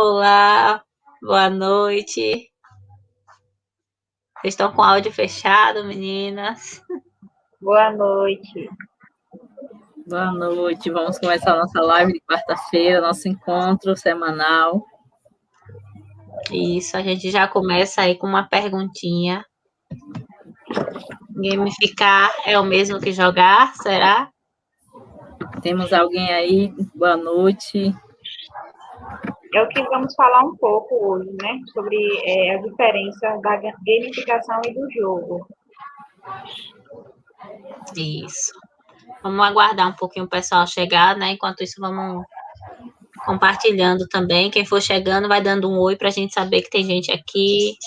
Olá, boa noite. Vocês estão com o áudio fechado, meninas? Boa noite. Boa noite. Vamos começar a nossa live de quarta-feira, nosso encontro semanal. Isso, a gente já começa aí com uma perguntinha. Gamificar é o mesmo que jogar, será? Temos alguém aí? Boa noite. É o que vamos falar um pouco hoje, né? Sobre a diferença da gamificação e do jogo. Isso. Vamos aguardar um pouquinho o pessoal chegar, né? Enquanto isso, vamos compartilhando também. Quem for chegando, vai dando um oi para a gente saber que tem gente aqui.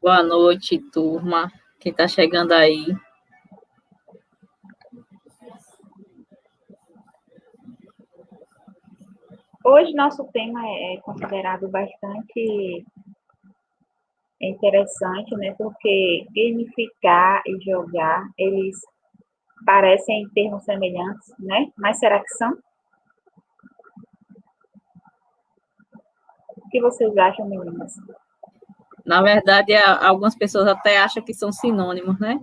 Boa noite, turma. Quem está chegando aí? Hoje nosso tema é considerado bastante interessante, né? Porque gamificar e jogar, eles parecem termos semelhantes, né? Mas será que são? O que vocês acham, meninas? Na verdade, algumas pessoas até acham que são sinônimos, né?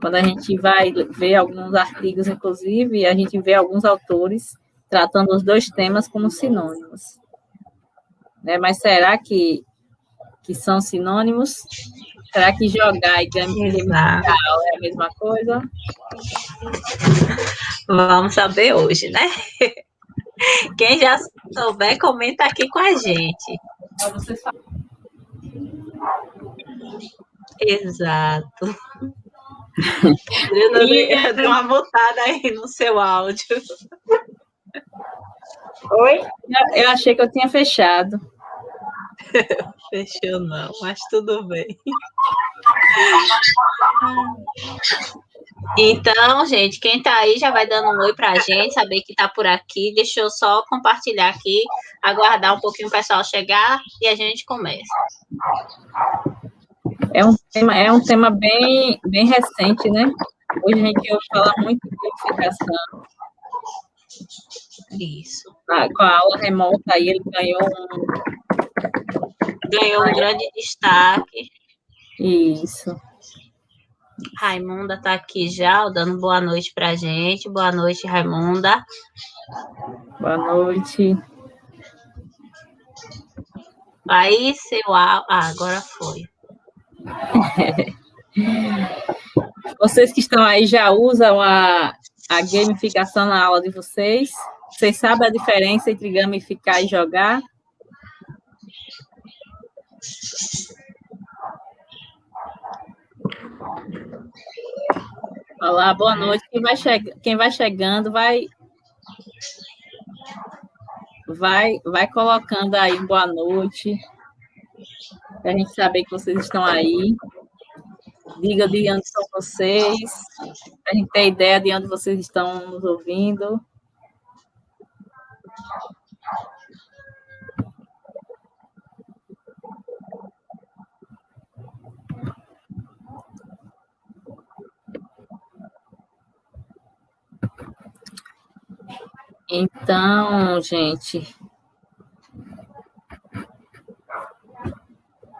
Quando a gente vai ver alguns artigos, inclusive, a gente vê alguns autores tratando os dois temas como sinônimos. Né? Mas será que são sinônimos? Será que jogar e gamificar é a mesma coisa? Vamos saber hoje, né? Quem já souber, comenta aqui com a gente. Exato. Eu dei uma botada aí no seu áudio. Oi? Eu achei que eu tinha fechado. Fechou não, mas tudo bem. Então, gente, quem tá aí já vai dando um oi pra gente, saber que tá por aqui. Deixa eu só compartilhar aqui, aguardar um pouquinho o pessoal chegar e a gente começa. É um tema bem recente, né? Hoje a gente ouve falar muito de gamificação. Isso. Com a aula remota aí, ele ganhou um grande destaque. Isso. Raimunda tá aqui já, dando boa noite pra gente. Boa noite, Raimunda. Boa noite. Aí, seu áudio. Agora foi. Vocês que estão aí já usam a gamificação na aula de vocês? Vocês sabem a diferença entre gamificar e jogar? Olá, boa noite. Quem vai chegando vai colocando aí boa noite, para a gente saber que vocês estão aí. Diga de onde são vocês, para a gente ter ideia de onde vocês estão nos ouvindo. Então, gente,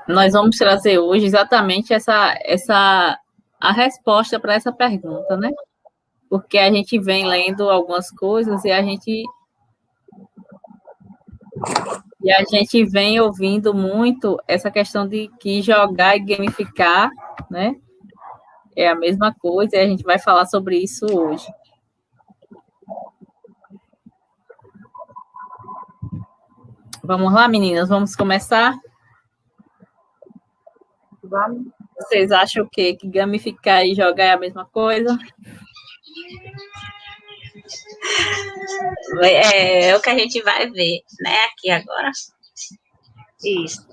nós vamos trazer hoje exatamente a resposta para essa pergunta, né? porque a gente vem lendo algumas coisas e a gente vem ouvindo muito essa questão de que jogar e gamificar, né, é a mesma coisa, e a gente vai falar sobre isso hoje. Vamos lá, meninas, vamos começar? Vamos. Vocês acham o quê? Que gamificar e jogar é a mesma coisa? É o que a gente vai ver, né, aqui agora. Isso.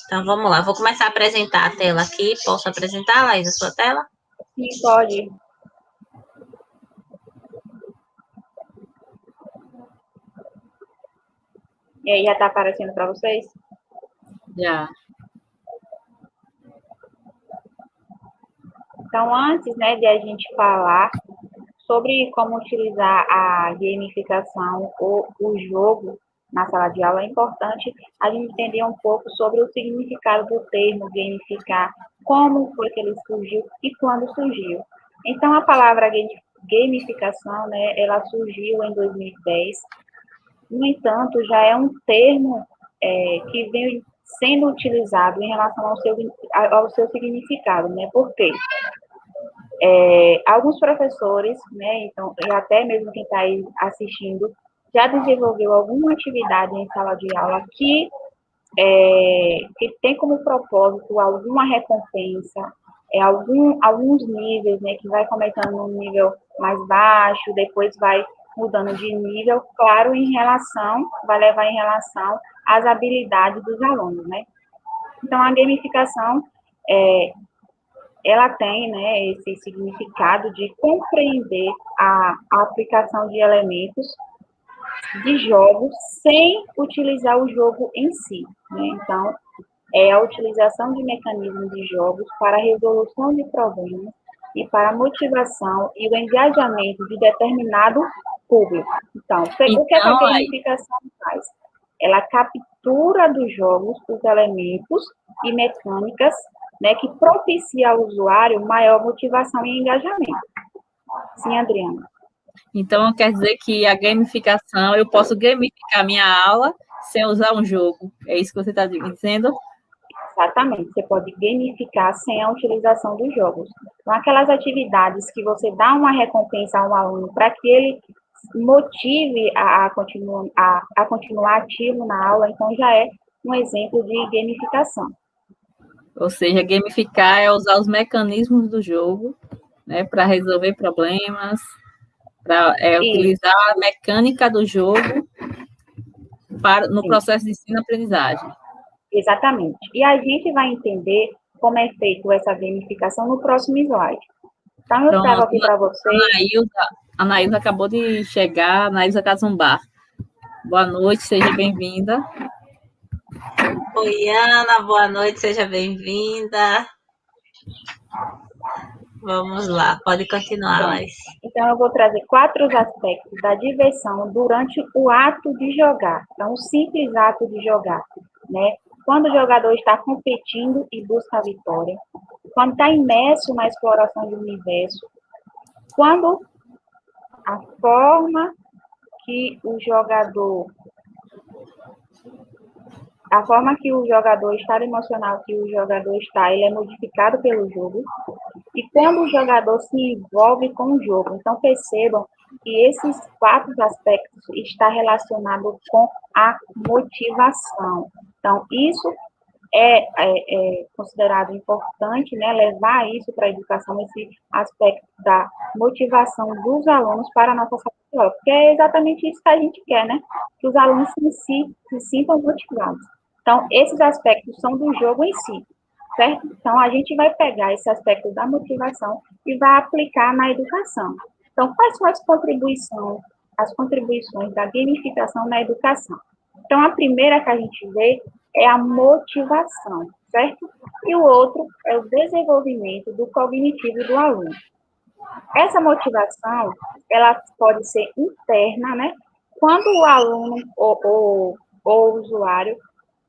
Então, vamos lá. Vou começar a apresentar a tela aqui. Posso apresentar, Laís, a sua tela? Sim, pode. E aí, já está aparecendo para vocês? Já. Então, antes, né, de a gente falar sobre como utilizar a gamificação ou o jogo na sala de aula, é importante a gente entender um pouco sobre o significado do termo gamificar, como foi que ele surgiu e quando surgiu. Então, a palavra gamificação, né, ela surgiu em 2010. No entanto, já é um termo que vem sendo utilizado em relação ao seu significado, né? Por quê? Alguns professores, né, então, e até mesmo quem está aí assistindo, já desenvolveu alguma atividade em sala de aula que tem como propósito alguma recompensa, alguns níveis, né, que vai começando no nível mais baixo, depois vai mudando de nível, claro, vai levar em relação às habilidades dos alunos, né? Então, a gamificação, ela tem, né, esse significado de compreender a aplicação de elementos de jogos sem utilizar o jogo em si, né? Então, é a utilização de mecanismos de jogos para a resolução de problemas e para a motivação e o engajamento de determinado público. Então, o que a gamificação faz? Ela captura dos jogos os elementos e mecânicas, né, que propicia ao usuário maior motivação e engajamento. Sim, Adriana. Então, quer dizer que a gamificação, eu posso gamificar minha aula sem usar um jogo. É isso que você está dizendo? Exatamente. Você pode gamificar sem a utilização dos jogos. Então, aquelas atividades que você dá uma recompensa a um aluno para que ele motive a continuar ativo na aula, então já é um exemplo de gamificação. Ou seja, gamificar é usar os mecanismos do jogo, né, para resolver problemas, para utilizar a mecânica do jogo no processo de ensino-aprendizagem. Exatamente. E a gente vai entender como é feito essa gamificação no próximo slide. Então, eu trago aqui para vocês... A Anaísa acabou de chegar, Anaísa Casumbar. Boa noite, seja bem-vinda. Oi, Ana, boa noite, seja bem-vinda. Vamos lá, pode continuar, Laís. Então, eu vou trazer 4 aspectos da diversão durante o ato de jogar. Então, o simples ato de jogar, né? Quando o jogador está competindo e busca a vitória, quando está imerso na exploração do universo, quando a forma que o jogador o estado emocional que o jogador está, ele é modificado pelo jogo, e quando o jogador se envolve com o jogo. Então, percebam que esses 4 aspectos estão relacionados com a motivação. Então, isso é considerado importante, né, levar isso para a educação, esse aspecto da motivação dos alunos para a nossa sala de aula, porque é exatamente isso que a gente quer, né, que os alunos se sintam motivados. Então, esses aspectos são do jogo em si, certo? Então, a gente vai pegar esse aspecto da motivação e vai aplicar na educação. Então, quais são as contribuições da gamificação na educação? Então, a primeira que a gente vê é a motivação, certo? E o outro é o desenvolvimento do cognitivo do aluno. Essa motivação, ela pode ser interna, né? Quando o aluno ou o usuário,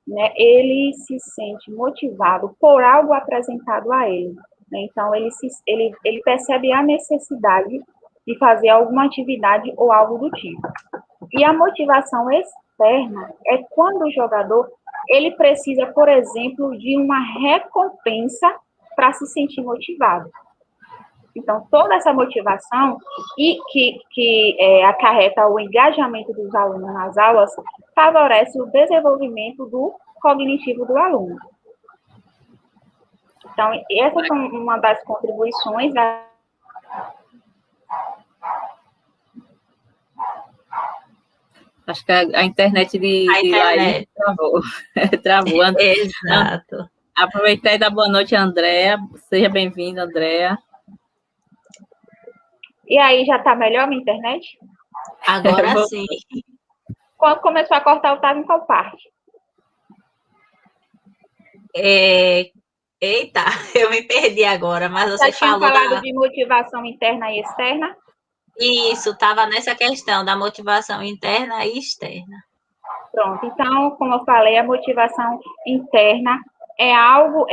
né, ele se sente motivado por algo apresentado a ele, né? Então, ele percebe a necessidade de fazer alguma atividade ou algo do tipo. E a motivação externa é quando o jogador ele precisa, por exemplo, de uma recompensa para se sentir motivado. Então, toda essa motivação e que acarreta o engajamento dos alunos nas aulas favorece o desenvolvimento do cognitivo do aluno. Então, essas são uma das contribuições da... Acho que a internet de Laís travou. Travou. Exato. Aproveitar e dar boa noite, Andréa. Seja bem-vinda, Andréa. E aí, já está melhor a internet? Agora sim. Quando começou a cortar, eu estava em qual parte? Eita, eu me perdi agora, mas você falou... falado de motivação interna e externa? Isso, estava nessa questão da motivação interna e externa. Pronto, então, como eu falei, a motivação interna é algo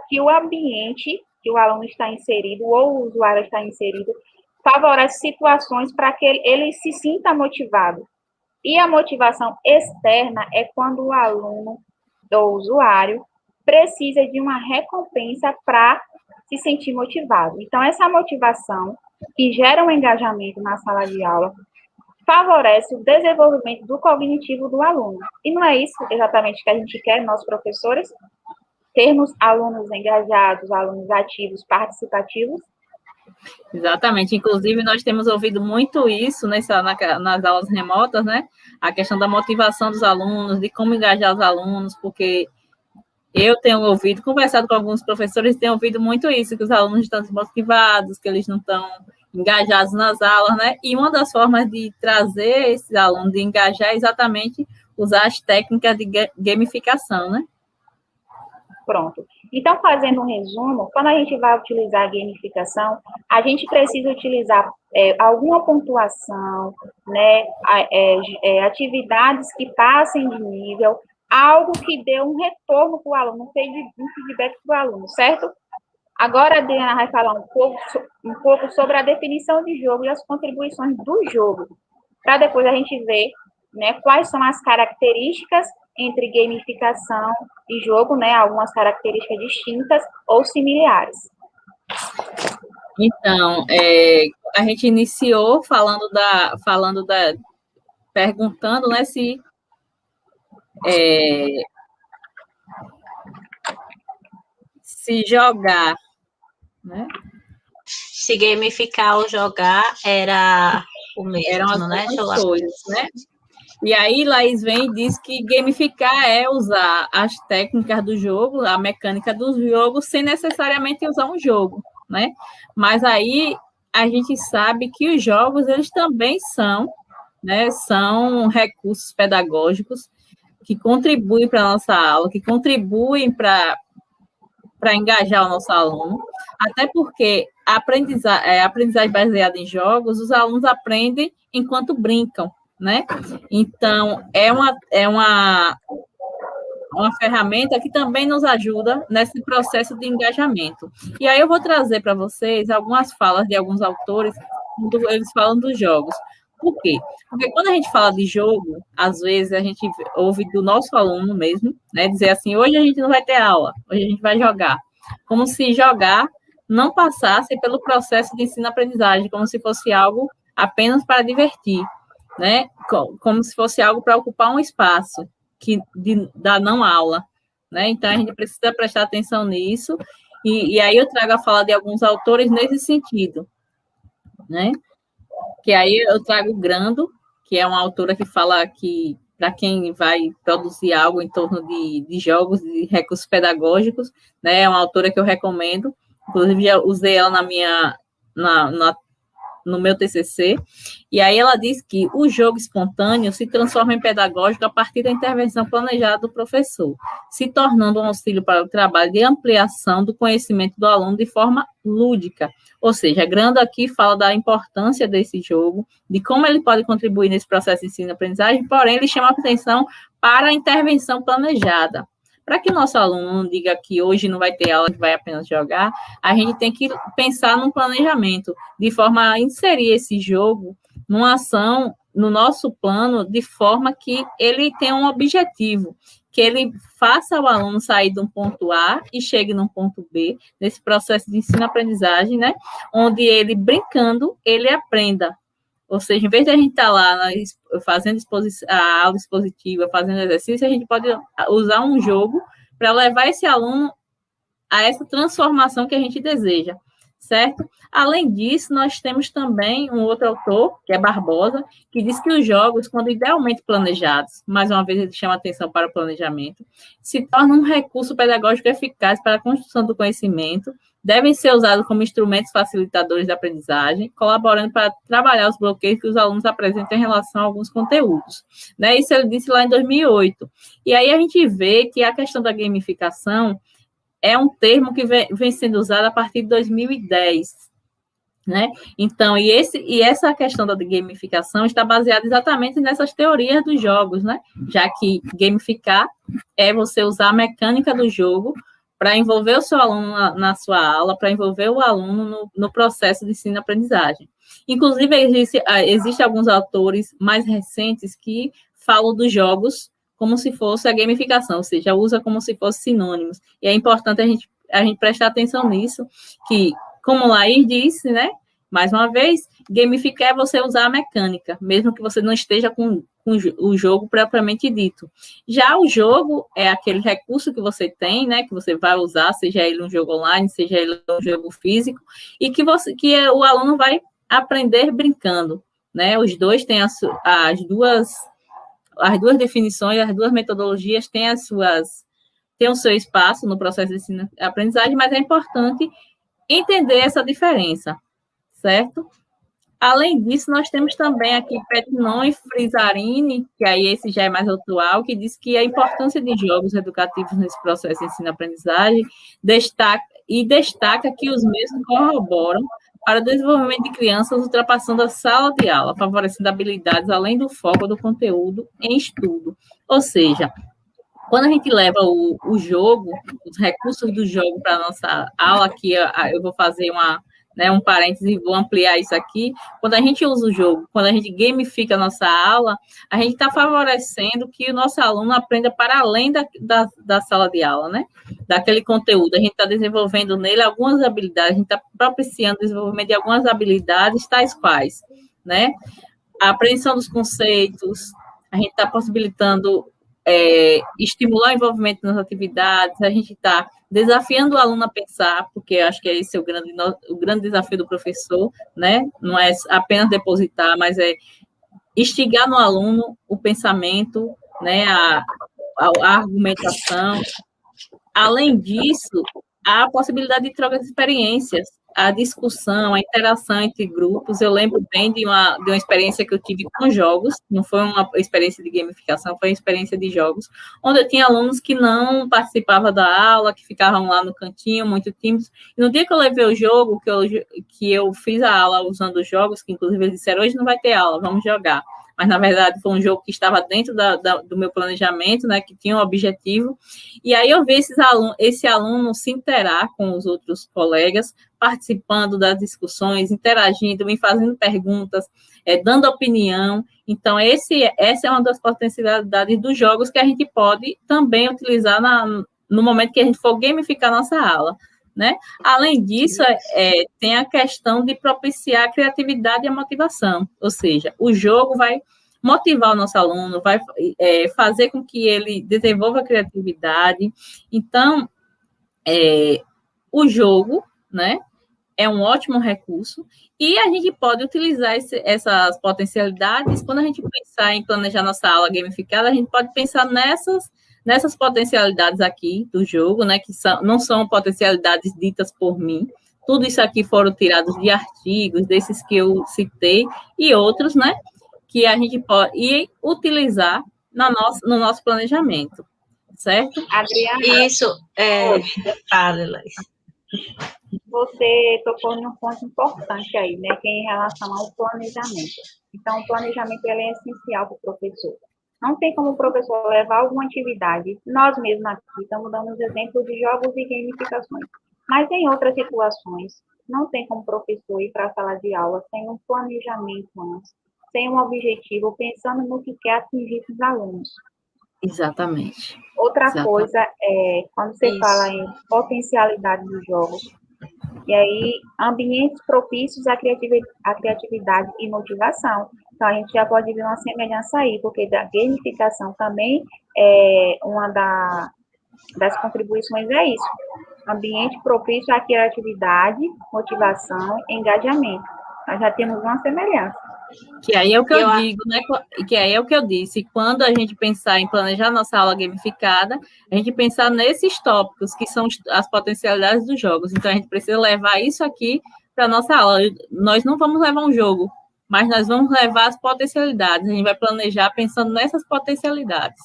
que o ambiente que o aluno está inserido ou o usuário está inserido favorece situações para que ele se sinta motivado. E a motivação externa é quando o aluno ou usuário precisa de uma recompensa para se sentir motivado. Então, essa motivação que gera um engajamento na sala de aula favorece o desenvolvimento do cognitivo do aluno. E não é isso exatamente que a gente quer, nós professores, termos alunos engajados, alunos ativos, participativos. Exatamente. Inclusive, nós temos ouvido muito isso nas aulas remotas, né? A questão da motivação dos alunos, de como engajar os alunos, porque eu tenho ouvido, conversado com alguns professores, tenho ouvido muito isso, que os alunos estão desmotivados, que eles não estão engajados nas aulas, né? E uma das formas de trazer esses alunos, de engajar, é exatamente usar as técnicas de gamificação, né? Pronto. Então, fazendo um resumo, quando a gente vai utilizar a gamificação, a gente precisa utilizar alguma pontuação, né? Atividades que passem de nível, algo que dê um retorno para o aluno, um feedback para o aluno, certo? Agora, a Adriana vai falar um pouco sobre a definição de jogo e as contribuições do jogo, para depois a gente ver, né, quais são as características entre gamificação e jogo, né, algumas características distintas ou similares. Então, a gente iniciou perguntando, né, se jogar, né? Se gamificar ou jogar era o mesmo, eram as né? mesmas coisas, né? E aí, Laís vem e diz que gamificar é usar as técnicas do jogo, a mecânica do jogo, sem necessariamente usar um jogo, né? Mas aí a gente sabe que os jogos, eles também são, né? São recursos pedagógicos que contribuem para a nossa aula, que contribuem para engajar o nosso aluno, até porque a aprendizagem baseada em jogos, os alunos aprendem enquanto brincam, né? Então, é uma ferramenta que também nos ajuda nesse processo de engajamento. E aí eu vou trazer para vocês algumas falas de alguns autores, quando eles falam dos jogos. Por quê? Porque quando a gente fala de jogo, às vezes a gente ouve do nosso aluno mesmo, né, dizer assim, hoje a gente não vai ter aula, hoje a gente vai jogar. Como se jogar não passasse pelo processo de ensino-aprendizagem, como se fosse algo apenas para divertir, né? Como se fosse algo para ocupar um espaço da não aula, né? Então, a gente precisa prestar atenção nisso, e aí eu trago a fala de alguns autores nesse sentido, né? Que aí eu trago Grando, que é uma autora que fala que, para quem vai produzir algo em torno de jogos, de recursos pedagógicos, né? É uma autora que eu recomendo, inclusive já usei ela no meu TCC, e aí ela diz que o jogo espontâneo se transforma em pedagógico a partir da intervenção planejada do professor, se tornando um auxílio para o trabalho de ampliação do conhecimento do aluno de forma lúdica. Ou seja, Grando aqui fala da importância desse jogo, de como ele pode contribuir nesse processo de ensino-aprendizagem, porém ele chama a atenção para a intervenção planejada, para que o nosso aluno não diga que hoje não vai ter aula, que vai apenas jogar, a gente tem que pensar num planejamento, de forma a inserir esse jogo numa ação, no nosso plano, de forma que ele tenha um objetivo, que ele faça o aluno sair de um ponto A e chegue num ponto B, nesse processo de ensino-aprendizagem, né? Onde ele, brincando, ele aprenda. Ou seja, em vez de a gente estar lá fazendo a aula expositiva, fazendo exercício, a gente pode usar um jogo para levar esse aluno a essa transformação que a gente deseja, certo? Além disso, nós temos também um outro autor, que é Barbosa, que diz que os jogos, quando idealmente planejados, mais uma vez ele chama atenção para o planejamento, se tornam um recurso pedagógico eficaz para a construção do conhecimento, devem ser usados como instrumentos facilitadores da aprendizagem, colaborando para trabalhar os bloqueios que os alunos apresentam em relação a alguns conteúdos. Né? Isso ele disse lá em 2008. E aí a gente vê que a questão da gamificação é um termo que vem sendo usado a partir de 2010. Né? Então, essa questão da gamificação está baseada exatamente nessas teorias dos jogos, né? Já que gamificar é você usar a mecânica do jogo para envolver o seu aluno na sua aula, para envolver o aluno no processo de ensino-aprendizagem. Inclusive, existem alguns autores mais recentes que falam dos jogos como se fosse a gamificação, ou seja, usa como se fossem sinônimos. E é importante a gente prestar atenção nisso, que, como Laís disse, né? Mais uma vez, gamificar é você usar a mecânica, mesmo que você não esteja com o jogo propriamente dito. Já o jogo é aquele recurso que você tem, né, que você vai usar, seja ele um jogo online, seja ele um jogo físico, e que o aluno vai aprender brincando, né? Os dois têm as duas definições, as duas metodologias têm o seu espaço no processo de ensino-aprendizagem, mas é importante entender essa diferença, certo? Além disso, nós temos também aqui Petinon e Frisarini, que aí esse já é mais atual, que diz que a importância de jogos educativos nesse processo de ensino-aprendizagem destaca que os mesmos corroboram para o desenvolvimento de crianças ultrapassando a sala de aula, favorecendo habilidades além do foco do conteúdo em estudo. Ou seja, quando a gente leva o jogo, os recursos do jogo para a nossa aula, aqui eu vou fazer um parênteses e vou ampliar isso aqui. Quando a gente usa o jogo, quando a gente gamifica a nossa aula, a gente está favorecendo que o nosso aluno aprenda para além da sala de aula, né? Daquele conteúdo. A gente está desenvolvendo nele algumas habilidades, a gente está propiciando o desenvolvimento de algumas habilidades, tais quais, né? A apreensão dos conceitos, a gente está possibilitando estimular o envolvimento nas atividades, a gente está desafiando o aluno a pensar, porque acho que esse é o grande desafio do professor, né? Não é apenas depositar, mas é instigar no aluno o pensamento, né? A argumentação. Além disso, há a possibilidade de troca de experiências, a discussão, a interação entre grupos. Eu lembro bem de uma experiência que eu tive com jogos, não foi uma experiência de gamificação, foi uma experiência de jogos, onde eu tinha alunos que não participavam da aula, que ficavam lá no cantinho, muito tímidos. E no dia que eu levei o jogo, que eu fiz a aula usando os jogos, que inclusive eles disseram, hoje não vai ter aula, vamos jogar. Mas, na verdade, foi um jogo que estava dentro do meu planejamento, né, que tinha um objetivo. E aí eu vi esse aluno se interar com os outros colegas, participando das discussões, interagindo, me fazendo perguntas, dando opinião. Então, essa é uma das potencialidades dos jogos que a gente pode também utilizar no momento que a gente for gamificar nossa aula. Né? Além disso, tem a questão de propiciar a criatividade e a motivação, ou seja, o jogo vai motivar o nosso aluno, vai fazer com que ele desenvolva a criatividade. Então, o jogo, né, é um ótimo recurso e a gente pode utilizar essas potencialidades. Quando a gente pensar em planejar nossa aula gamificada, a gente pode pensar nessas potencialidades aqui do jogo, né, que não são potencialidades ditas por mim. Tudo isso aqui foram tirados de artigos, desses que eu citei, e outros, né, que a gente pode utilizar no nosso planejamento, certo? Adriana. Isso, fala, Laís. Você tocou num ponto importante aí, né, que é em relação ao planejamento. Então, o planejamento ele é essencial para o professor. Não tem como o professor levar alguma atividade. Nós mesmos aqui estamos dando os exemplos de jogos e gamificações. Mas em outras situações, não tem como o professor ir para a sala de aula sem um planejamento antes, sem um objetivo, pensando no que quer atingir com os alunos. Exatamente. Outra coisa é, quando você fala em potencialidade dos jogos, e aí ambientes propícios à criatividade e motivação. Então, a gente já pode ver uma semelhança aí, porque da gamificação também é uma das contribuições é isso. Ambiente propício à criatividade, motivação, engajamento. Nós já temos uma semelhança. Que aí é o que eu digo, né? Que aí é o que eu disse. Quando a gente pensar em planejar nossa aula gamificada, a gente pensar nesses tópicos que são as potencialidades dos jogos. Então, a gente precisa levar isso aqui para a nossa aula. Nós não vamos levar um jogo, mas nós vamos levar as potencialidades. A gente vai planejar pensando nessas potencialidades.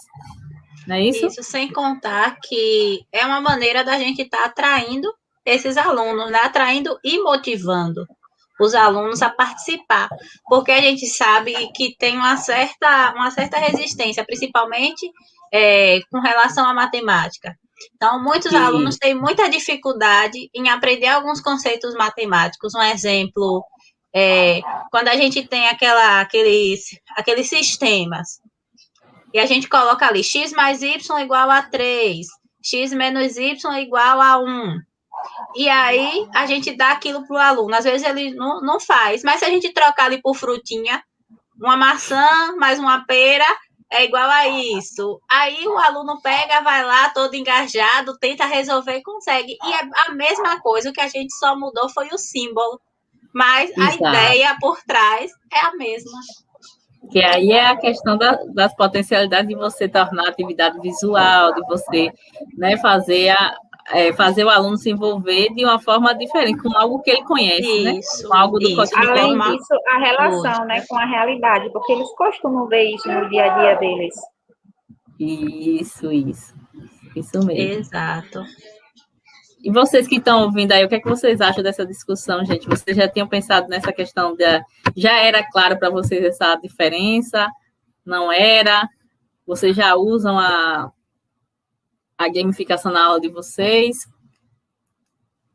Não é isso? Isso, sem contar que é uma maneira da gente estar atraindo esses alunos, né? Atraindo e motivando os alunos a participar, porque a gente sabe que tem uma certa resistência, principalmente com relação à matemática. Então, muitos alunos têm muita dificuldade em aprender alguns conceitos matemáticos. Um exemplo, quando a gente tem aqueles sistemas, e a gente coloca ali x mais y igual a 3, x menos y igual a 1. E aí, a gente dá aquilo para o aluno. Às vezes, ele não faz. Mas se a gente trocar ali por frutinha, uma maçã mais uma pera é igual a isso. Aí, o aluno pega, vai lá, todo engajado, tenta resolver e consegue. E é a mesma coisa, o que a gente só mudou foi o símbolo. Mas a ideia por trás é a mesma. Que aí é a questão das potencialidades de você tornar a atividade visual, de você, né, fazer o aluno se envolver de uma forma diferente, com algo que ele conhece, isso, né? Com algo do cotidiano. Além disso, a relação, né, com a realidade, porque eles costumam ver isso no dia a dia deles. Isso mesmo. Exato. E vocês que estão ouvindo aí, o que é que vocês acham dessa discussão, gente? Vocês já tinham pensado nessa questão já era claro para vocês essa diferença? Não era? Vocês já usam a gamificação na aula de vocês?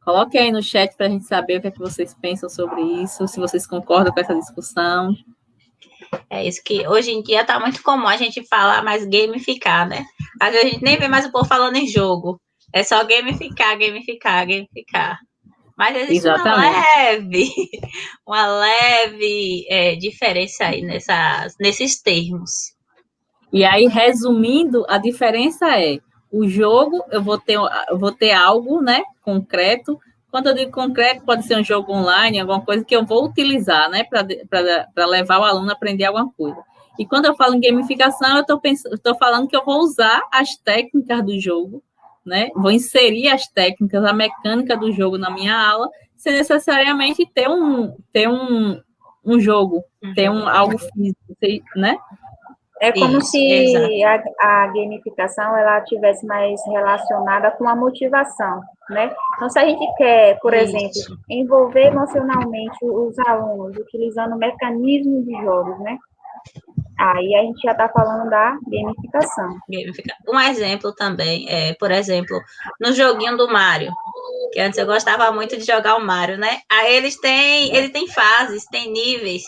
Coloquem aí no chat para a gente saber o que é que vocês pensam sobre isso, se vocês concordam com essa discussão. É isso que hoje em dia está muito comum a gente falar mais gamificar, né? Às vezes a gente nem vê mais o povo falando em jogo. É só gamificar. Mas existe uma leve diferença aí nesses termos. E aí, resumindo, a diferença é o jogo, eu vou ter algo, né, concreto. Quando eu digo concreto, pode ser um jogo online, alguma coisa que eu vou utilizar, né, para levar o aluno a aprender alguma coisa. E quando eu falo em gamificação, eu estou falando que eu vou usar as técnicas do jogo, né, vou inserir as técnicas, a mecânica do jogo na minha aula, sem necessariamente ter um jogo, ter algo físico, né? É como se a gamificação ela tivesse mais relacionada com a motivação, né? Então, se a gente quer, por exemplo, envolver emocionalmente os alunos utilizando mecanismos de jogos, né? Aí a gente já está falando da gamificação. Um exemplo também por exemplo, no joguinho do Mario, que antes eu gostava muito de jogar o Mario, né? Aí ele tem fases, tem níveis,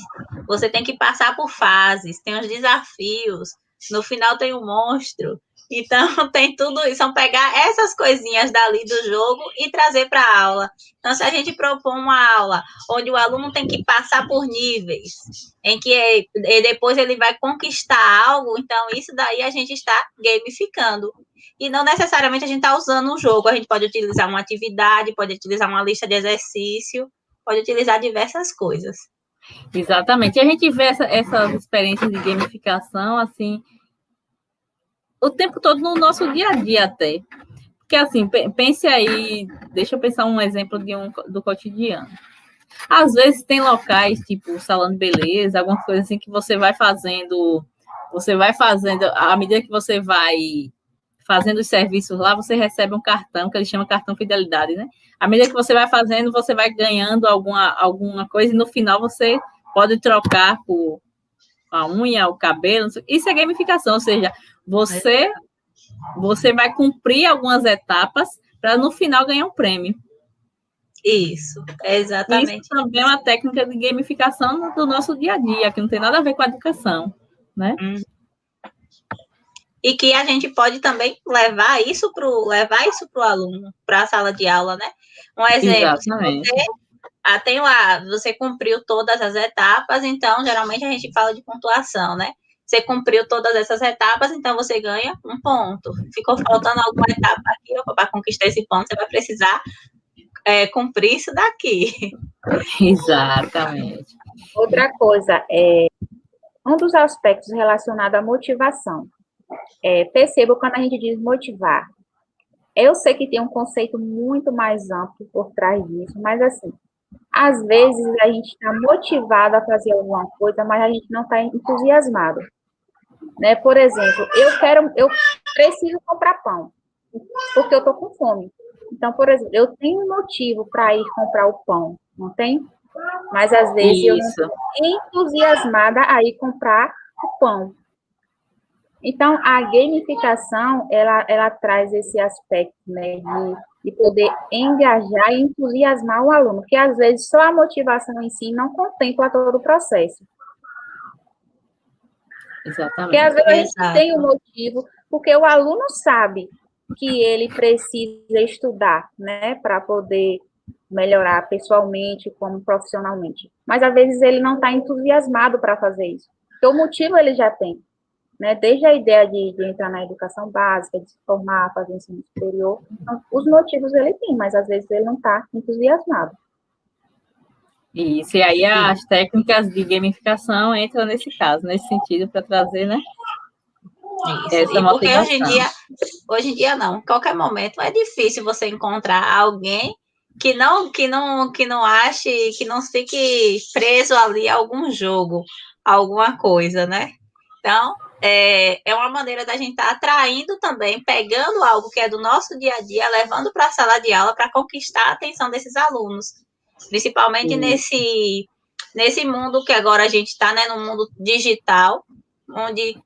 você tem que passar por fases, tem os desafios, no final tem um monstro, então tem tudo isso, são pegar essas coisinhas dali do jogo e trazer para a aula. Então, se a gente propor uma aula onde o aluno tem que passar por níveis, em que depois ele vai conquistar algo, então isso daí a gente está gamificando. E não necessariamente a gente está usando um jogo, a gente pode utilizar uma atividade, pode utilizar uma lista de exercício, pode utilizar diversas coisas. Exatamente. E a gente vê essas experiências de gamificação, assim, o tempo todo no nosso dia a dia até. Porque, assim, pense aí, deixa eu pensar um exemplo do cotidiano. Às vezes tem locais, tipo salão de beleza, alguma coisa assim que você vai fazendo, à medida que você vai fazendo os serviços lá, você recebe um cartão, que eles chamam cartão fidelidade, né? À medida que você vai fazendo, você vai ganhando alguma coisa e no final você pode trocar por a unha, o cabelo. Isso é gamificação, ou seja, você vai cumprir algumas etapas para no final ganhar um prêmio. Isso, é exatamente. Isso também é uma técnica de gamificação do nosso dia a dia, que não tem nada a ver com a educação, né? E que a gente pode também levar isso para o aluno, para a sala de aula, né? Um exemplo, Exatamente. se você tem lá, você cumpriu todas as etapas, então geralmente a gente fala de pontuação, né? Você cumpriu todas essas etapas, então você ganha um ponto. Ficou faltando alguma etapa aqui, para conquistar esse ponto, você vai precisar cumprir isso daqui. Exatamente. Outra coisa, um dos aspectos relacionado à motivação. Perceba quando a gente diz motivar. Eu sei que tem um conceito muito mais amplo por trás disso, mas assim, às vezes a gente está motivado a fazer alguma coisa, mas a gente não está entusiasmado. Né? Por exemplo, eu preciso comprar pão, porque eu estou com fome. Então, por exemplo, eu tenho um motivo para ir comprar o pão, não tem? Mas às vezes eu não estou entusiasmada a ir comprar o pão. Então, a gamificação, ela traz esse aspecto, né, de poder engajar e entusiasmar o aluno, porque às vezes só a motivação em si não contempla todo o processo. Exatamente. Porque às vezes a gente tem um motivo, porque o aluno sabe que ele precisa estudar, né, para poder melhorar pessoalmente como profissionalmente. Mas às vezes ele não está entusiasmado para fazer isso. Porque o motivo ele já tem. Né, desde a ideia de entrar na educação básica, de se formar, fazer ensino superior, então, os motivos ele tem, mas às vezes ele não está entusiasmado. Isso, e aí as técnicas de gamificação entram nesse caso, nesse sentido, para trazer, né? Isso, essa e porque hoje em dia não, em qualquer momento é difícil você encontrar alguém que não ache, que não fique preso ali a algum jogo, alguma coisa, né? Então, é uma maneira da gente estar atraindo também, pegando algo que é do nosso dia a dia, levando para a sala de aula para conquistar a atenção desses alunos. Principalmente nesse mundo que agora a gente está, né, no mundo digital, onde,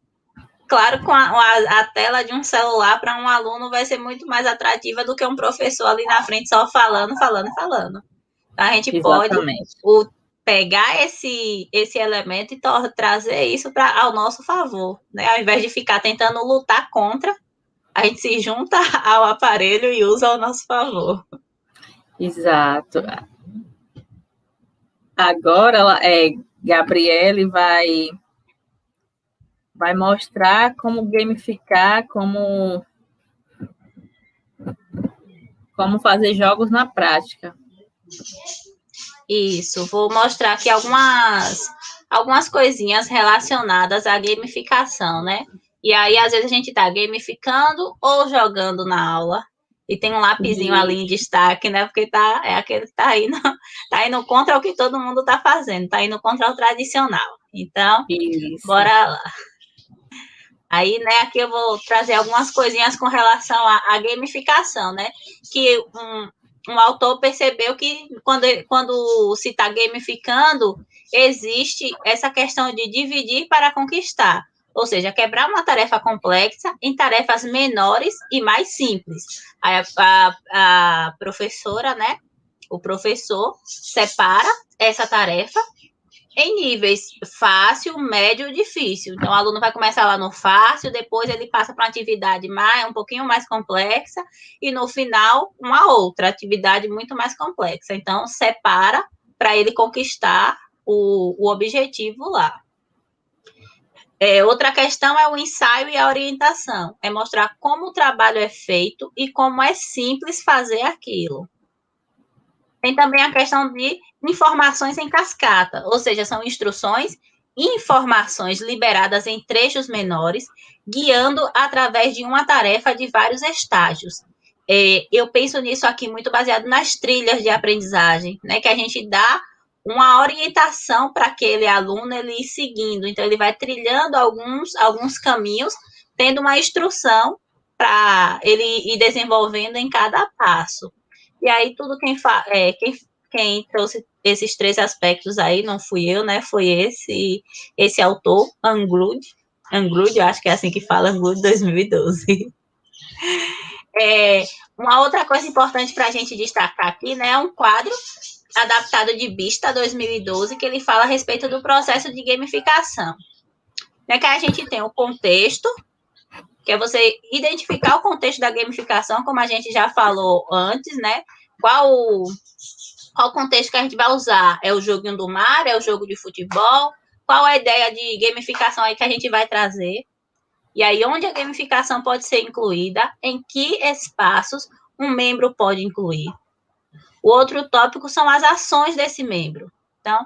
claro, com a tela de um celular para um aluno vai ser muito mais atrativa do que um professor ali na frente só falando. Então, a gente pode pegar esse elemento e trazer isso ao nosso favor, né? Ao invés de ficar tentando lutar contra, a gente se junta ao aparelho e usa ao nosso favor. Exato. Agora, Gabriele vai mostrar como gamificar, como fazer jogos na prática. Isso, vou mostrar aqui algumas coisinhas relacionadas à gamificação, né? E aí, às vezes, a gente tá gamificando ou jogando na aula. E tem um lapisinho ali em destaque, né? Porque é aquele que tá indo contra o que todo mundo tá fazendo, tá indo contra o tradicional. Então, bora lá. Aí, né, aqui eu vou trazer algumas coisinhas com relação à gamificação, né? Que um autor percebeu que quando se está gamificando, existe essa questão de dividir para conquistar. Ou seja, quebrar uma tarefa complexa em tarefas menores e mais simples. Aí a professora, né? O professor separa essa tarefa em níveis fácil, médio e difícil. Então, o aluno vai começar lá no fácil, depois ele passa para uma atividade um pouquinho mais complexa, e no final, uma outra atividade muito mais complexa. Então, separa para ele conquistar o objetivo lá. Outra questão é o ensaio e a orientação. É mostrar como o trabalho é feito e como é simples fazer aquilo. Tem também a questão de informações em cascata, ou seja, são instruções e informações liberadas em trechos menores, guiando através de uma tarefa de vários estágios. Eu penso nisso aqui muito baseado nas trilhas de aprendizagem, né, que a gente dá uma orientação para aquele aluno ele ir seguindo. Então, ele vai trilhando alguns caminhos, tendo uma instrução para ele ir desenvolvendo em cada passo. E aí, tudo quem quem trouxe esses 3 aspectos aí, não fui eu, né? Foi esse autor, Anglood, eu acho que é assim que fala, Anglood 2012. Uma outra coisa importante para a gente destacar aqui, né, é um quadro adaptado de Bista 2012, que ele fala a respeito do processo de gamificação. Né, que a gente tem o contexto, que é você identificar o contexto da gamificação, como a gente já falou antes, né? Qual o contexto que a gente vai usar? É o joguinho do mar? É o jogo de futebol? Qual a ideia de gamificação aí que a gente vai trazer? E aí, onde a gamificação pode ser incluída? Em que espaços um membro pode incluir? O outro tópico são as ações desse membro. Então,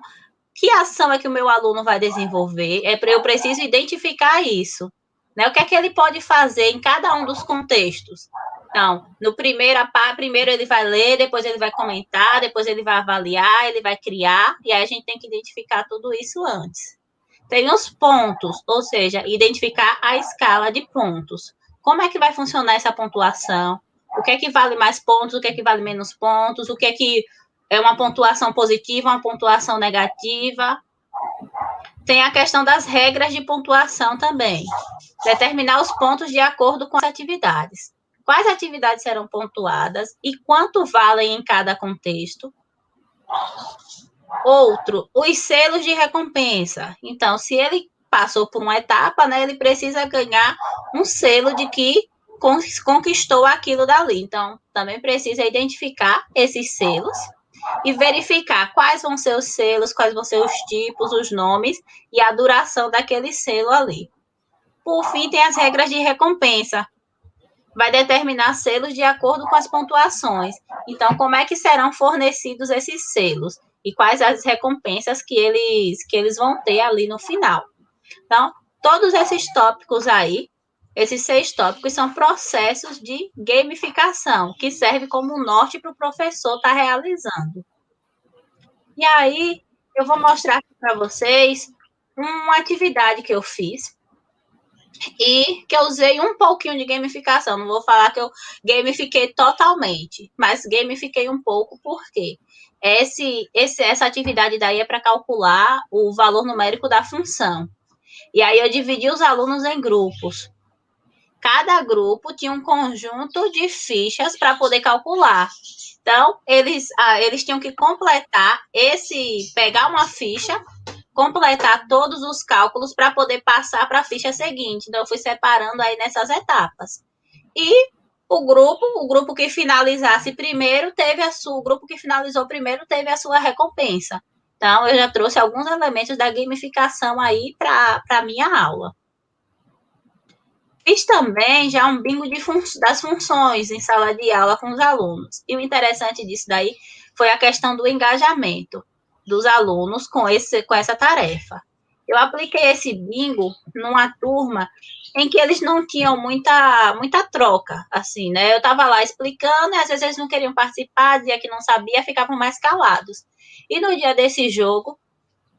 que ação é que o meu aluno vai desenvolver? Eu preciso identificar isso. Né? O que é que ele pode fazer em cada um dos contextos? Então, no primeiro ele vai ler, depois ele vai comentar, depois ele vai avaliar, ele vai criar, e aí a gente tem que identificar tudo isso antes. Tem os pontos, ou seja, identificar a escala de pontos. Como é que vai funcionar essa pontuação? O que é que vale mais pontos, o que é que vale menos pontos, o que é uma pontuação positiva, uma pontuação negativa. Tem a questão das regras de pontuação também. Determinar os pontos de acordo com as atividades. Quais atividades serão pontuadas e quanto valem em cada contexto. Outro, os selos de recompensa. Então, se ele passou por uma etapa, né, ele precisa ganhar um selo de que conquistou aquilo dali. Então, também precisa identificar esses selos e verificar quais vão ser os selos, quais vão ser os tipos, os nomes e a duração daquele selo ali. Por fim, tem as regras de recompensa. Vai determinar selos de acordo com as pontuações. Então, como é que serão fornecidos esses selos? E quais as recompensas que eles vão ter ali no final. Então, todos esses tópicos aí, esses 6 tópicos são processos de gamificação, que serve como norte para o professor estar realizando. E aí, eu vou mostrar aqui para vocês uma atividade que eu fiz e que eu usei um pouquinho de gamificação. Não vou falar que eu gamifiquei totalmente, mas gamifiquei um pouco, porque essa atividade daí é para calcular o valor numérico da função. E aí eu dividi os alunos em grupos. Cada grupo tinha um conjunto de fichas para poder calcular. Então, eles tinham que pegar uma ficha, completar todos os cálculos para poder passar para a ficha seguinte. Então, eu fui separando aí nessas etapas. E o grupo que finalizasse primeiro o grupo que finalizou primeiro teve a sua recompensa. Então, eu já trouxe alguns elementos da gamificação aí para a minha aula. Fiz também já um bingo das funções em sala de aula com os alunos. E o interessante disso daí foi a questão do engajamento dos alunos com essa tarefa. Eu apliquei esse bingo numa turma em que eles não tinham muita troca, assim, né? Eu estava lá explicando e às vezes eles não queriam participar, dizia que não sabia, ficavam mais calados. E no dia desse jogo,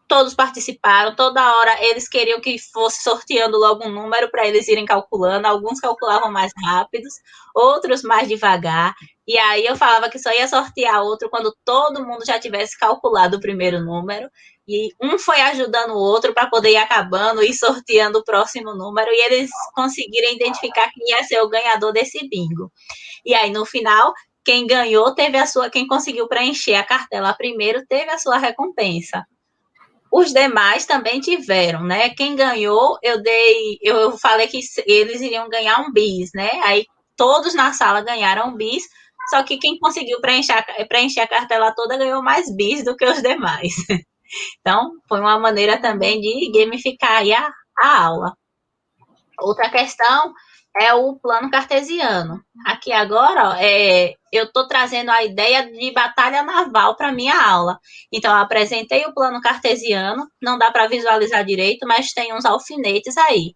todos participaram, toda hora eles queriam que fosse sorteando logo um número para eles irem calculando, alguns calculavam mais rápidos, outros mais devagar, e aí eu falava que só ia sortear outro quando todo mundo já tivesse calculado o primeiro número, e um foi ajudando o outro para poder ir acabando e sorteando o próximo número, e eles conseguiram identificar quem ia ser o ganhador desse bingo. E aí, no final, quem ganhou quem conseguiu preencher a cartela primeiro teve a sua recompensa. Os demais também tiveram, né? Quem ganhou, eu falei que eles iriam ganhar um bis, né? Aí todos na sala ganharam um bis, só que quem conseguiu preencher a cartela toda ganhou mais bis do que os demais. Então, foi uma maneira também de gamificar aí a aula. Outra questão é o plano cartesiano. Aqui agora, ó, eu estou trazendo a ideia de batalha naval para minha aula. Então, eu apresentei o plano cartesiano, não dá para visualizar direito, mas tem uns alfinetes aí.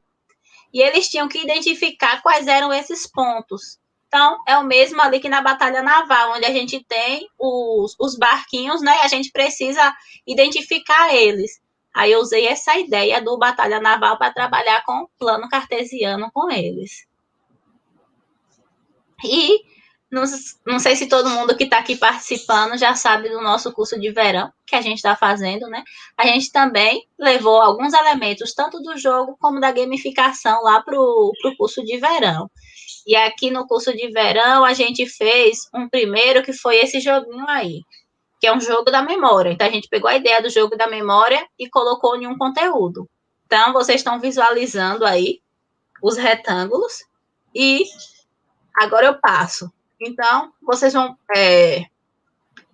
E eles tinham que identificar quais eram esses pontos. Então, é o mesmo ali que na batalha naval, onde a gente tem os barquinhos, né? A gente precisa identificar eles. Aí eu usei essa ideia do batalha naval para trabalhar com o plano cartesiano com eles. E não sei se todo mundo que está aqui participando já sabe do nosso curso de verão que a gente está fazendo, né? A gente também levou alguns elementos, tanto do jogo como da gamificação, lá para o curso de verão. E aqui no curso de verão a gente fez um primeiro que foi esse joguinho aí, que é um jogo da memória. Então a gente pegou a ideia do jogo da memória e colocou em um conteúdo. Então vocês estão visualizando aí os retângulos e agora eu passo. Então, vocês vão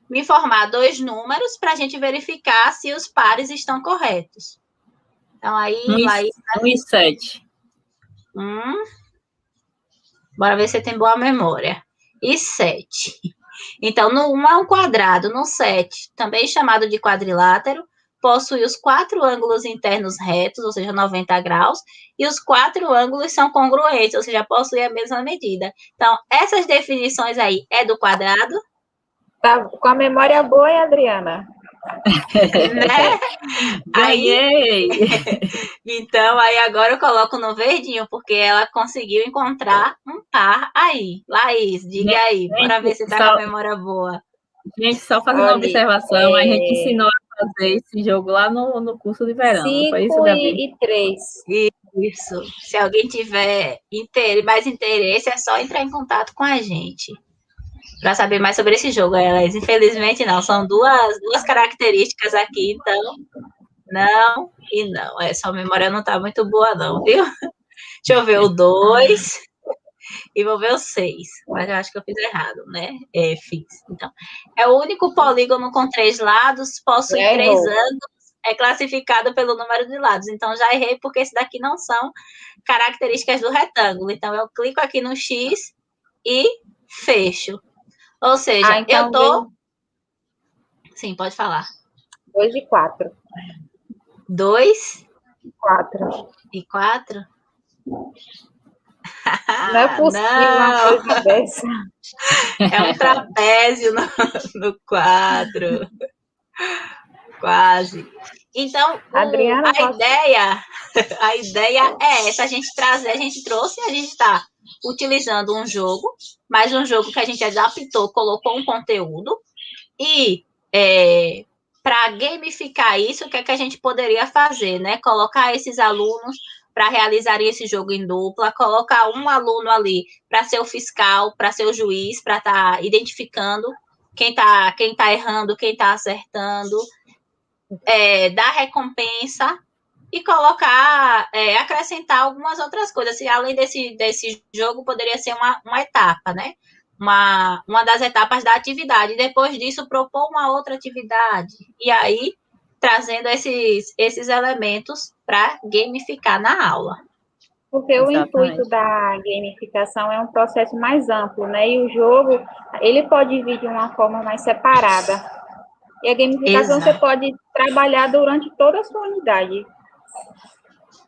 me informar 2 números para a gente verificar se os pares estão corretos. Então, aí, 1 e 7. Bora ver se você tem boa memória. E 7. Então, no 1 é um quadrado, no 7, também chamado de quadrilátero, possui os 4 ângulos internos retos, ou seja, 90 graus, e os 4 ângulos são congruentes, ou seja, possui a mesma medida. Então, essas definições aí é do quadrado. Tá com a memória boa, hein, Adriana? Né? Ganhei! Então, aí agora eu coloco no verdinho, porque ela conseguiu encontrar um par aí. Laís, diga aí, para ver se tá com a memória boa. Gente, só fazendo uma observação, a gente ensinou a fazer esse jogo lá no curso de verão. 5 foi isso, Gabi? e 3. Isso. Se alguém tiver mais interesse, é só entrar em contato com a gente para saber mais sobre esse jogo. Elas, infelizmente, não. São duas características aqui, então não e não. Sua memória não está muito boa, não, viu? Deixa eu ver o 2 e vou ver o 6. Mas eu acho que eu fiz errado, né? Fiz. Então, é o único polígono com 3 lados, possui 3 ângulos, é classificado pelo número de lados. Então, já errei, porque esse daqui não são características do retângulo. Então, eu clico aqui no X e fecho. Ou seja, então, eu tô... Sim, pode falar. 2 e 4. 2 e 4. E 4? Não é possível uma coisa dessa. É um trapézio no quadro. Quase. Então, Adriana, a ideia é essa, a gente trouxe e a gente está utilizando um jogo, mas um jogo que a gente adaptou, colocou um conteúdo, e para gamificar isso, o que é que a gente poderia fazer, né? Colocar esses alunos para realizarem esse jogo em dupla, colocar um aluno ali para ser o fiscal, para ser o juiz, para estar identificando quem tá errando, quem está acertando, dar recompensa e colocar, acrescentar algumas outras coisas. E além desse jogo, poderia ser uma etapa, né? Uma das etapas da atividade. Depois disso, propor uma outra atividade. E aí, trazendo esses elementos para gamificar na aula. Porque exatamente. O intuito da gamificação é um processo mais amplo, né? E o jogo, ele pode vir de uma forma mais separada. E a gamificação você pode trabalhar durante toda a sua unidade.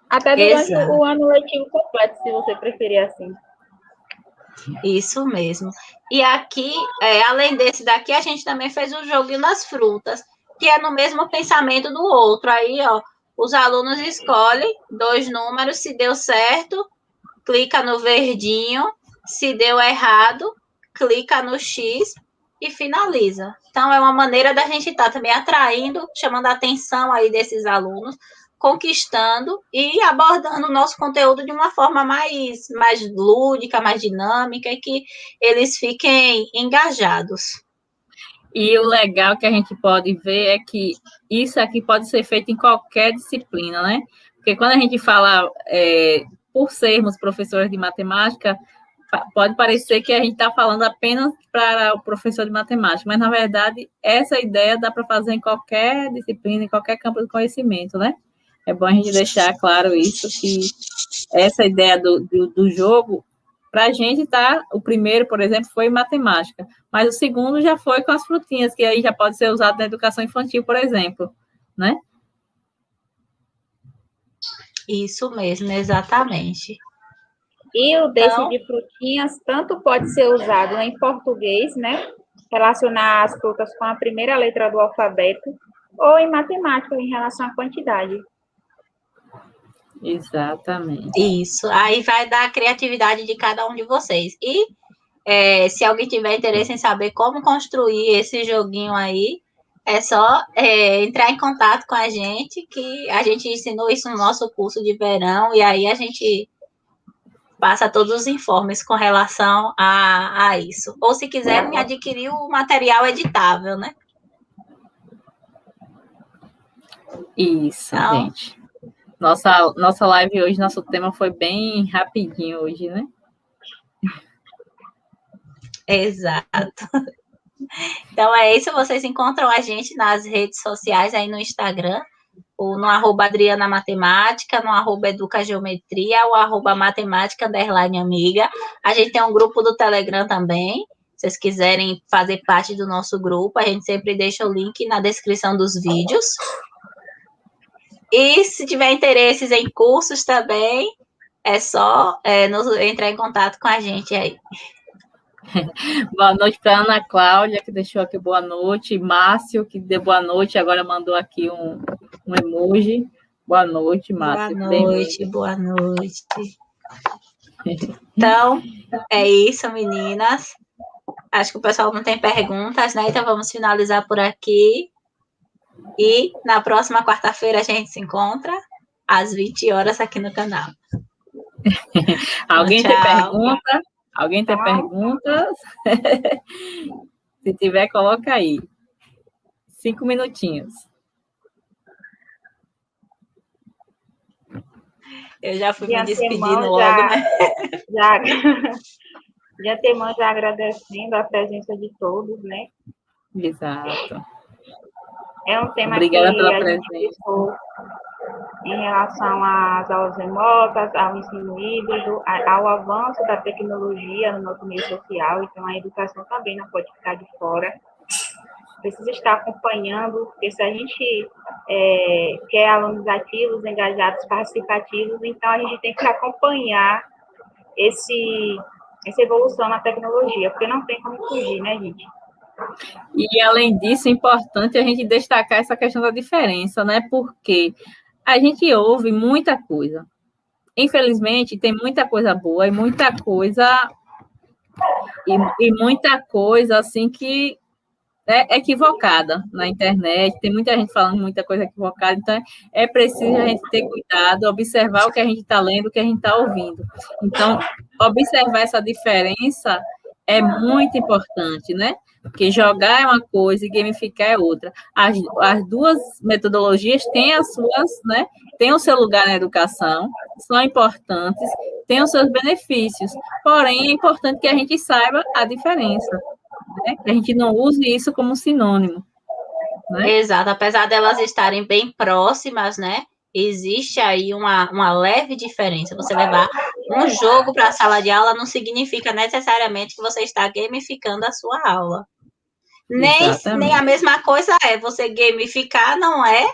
Até durante o ano letivo completo, se você preferir assim. Isso mesmo. E aqui, além desse daqui, a gente também fez um joguinho das frutas, que é no mesmo pensamento do outro. Aí, ó, os alunos escolhem 2 números, se deu certo, clica no verdinho, se deu errado, clica no X e finaliza. Então, é uma maneira da gente estar também atraindo, chamando a atenção aí desses alunos, conquistando e abordando o nosso conteúdo de uma forma mais lúdica, mais dinâmica, e que eles fiquem engajados. E o legal que a gente pode ver é que isso aqui pode ser feito em qualquer disciplina, né? Porque quando a gente fala, por sermos professores de matemática, pode parecer que a gente está falando apenas para o professor de matemática, mas, na verdade, essa ideia dá para fazer em qualquer disciplina, em qualquer campo de conhecimento, né? É bom a gente deixar claro isso, que essa ideia do jogo, para a gente, o primeiro, por exemplo, foi matemática, mas o segundo já foi com as frutinhas, que aí já pode ser usado na educação infantil, por exemplo, né? Isso mesmo, exatamente. E o desse de frutinhas, tanto pode ser usado em português, né? Relacionar as frutas com a primeira letra do alfabeto, ou em matemática, em relação à quantidade. Exatamente. Isso. Aí vai dar a criatividade de cada um de vocês. E Se alguém tiver interesse em saber como construir esse joguinho aí, é só entrar em contato com a gente, que a gente ensinou isso no nosso curso de verão, e aí a gente passa todos os informes com relação a isso. Ou se quiserem adquirir o material editável, né? Isso, então, gente. Nossa live hoje, nosso tema foi bem rapidinho hoje, né? Exato. Então é isso, vocês encontram a gente nas redes sociais aí no Instagram, ou no @Adriana Matemática, no @Educageometria, ou @Matemática_Amiga. A gente tem um grupo do Telegram também, se vocês quiserem fazer parte do nosso grupo, a gente sempre deixa o link na descrição dos vídeos. E se tiver interesses em cursos também, é só entrar em contato com a gente aí. Boa noite para Ana Cláudia, que deixou aqui boa noite. Márcio, que deu boa noite, agora mandou aqui um emoji. Boa noite, Márcio. Boa noite. Então, é isso, meninas. Acho que o pessoal não tem perguntas, né? Então vamos finalizar por aqui. E na próxima quarta-feira a gente se encontra às 20 horas aqui no canal. Alguém tem pergunta? Alguém tem perguntas? Se tiver, coloca aí. 5 minutinhos. Eu já fui me despedindo logo, né? De antemão, já agradecendo a presença de todos, né? Exato. É um tema Obrigada que pela a presença. gente pensou em relação às aulas remotas, ao ensino híbrido, ao avanço da tecnologia no nosso meio social. Então, a educação também não pode ficar de fora. Precisa estar acompanhando, porque se a gente quer alunos ativos, engajados, participativos, então a gente tem que acompanhar essa evolução na tecnologia, porque não tem como fugir, né, gente? E, além disso, é importante a gente destacar essa questão da diferença, né? Porque a gente ouve muita coisa. Infelizmente, tem muita coisa boa e muita coisa... E muita coisa, assim, que é equivocada na internet. Tem muita gente falando muita coisa equivocada. Então, é preciso a gente ter cuidado, observar o que a gente está lendo, o que a gente está ouvindo. Então, observar essa diferença é muito importante, né? Porque jogar é uma coisa e gamificar é outra. As duas metodologias têm as suas, né? Têm o seu lugar na educação, são importantes, têm os seus benefícios. Porém, é importante que a gente saiba a diferença, né? Que a gente não use isso como sinônimo, né? Exato, apesar delas estarem bem próximas, né? Existe aí uma leve diferença. Você levar um jogo para a sala de aula não significa necessariamente que você está gamificando a sua aula. Nem a mesma coisa você gamificar, não é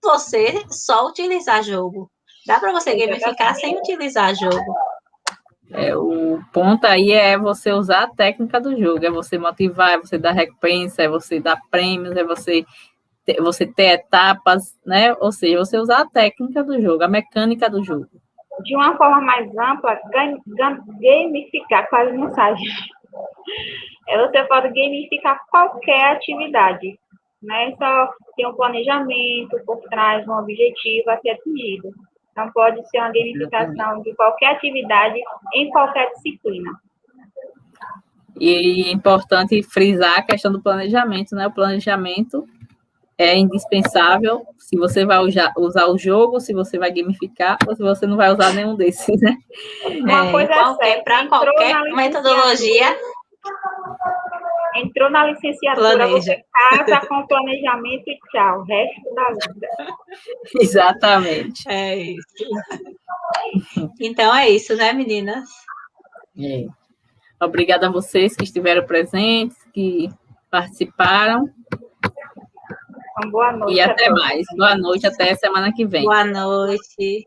você só utilizar jogo. Dá para você gamificar sem utilizar jogo. O ponto aí é você usar a técnica do jogo, é você motivar, é você dar recompensa, é você dar prêmios, é você ter etapas, né? Ou seja, você usar a técnica do jogo, a mecânica do jogo. De uma forma mais ampla, gamificar, quase não sai. Você pode gamificar qualquer atividade, né? Só tem um planejamento por trás, um objetivo a ser atingido. Então, pode ser uma gamificação de qualquer atividade em qualquer disciplina. E é importante frisar a questão do planejamento, né? O planejamento é indispensável se você vai usar o jogo, se você vai gamificar, ou se você não vai usar nenhum desses, né? Uma coisa é para qualquer metodologia. Entrou na licenciatura, você casa com planejamento e tchau, o resto da vida. Exatamente. É isso. Então é isso, né, meninas? Obrigada a vocês que estiveram presentes, que participaram. Então, boa noite. E até mais. Boa noite, até semana que vem. Boa noite.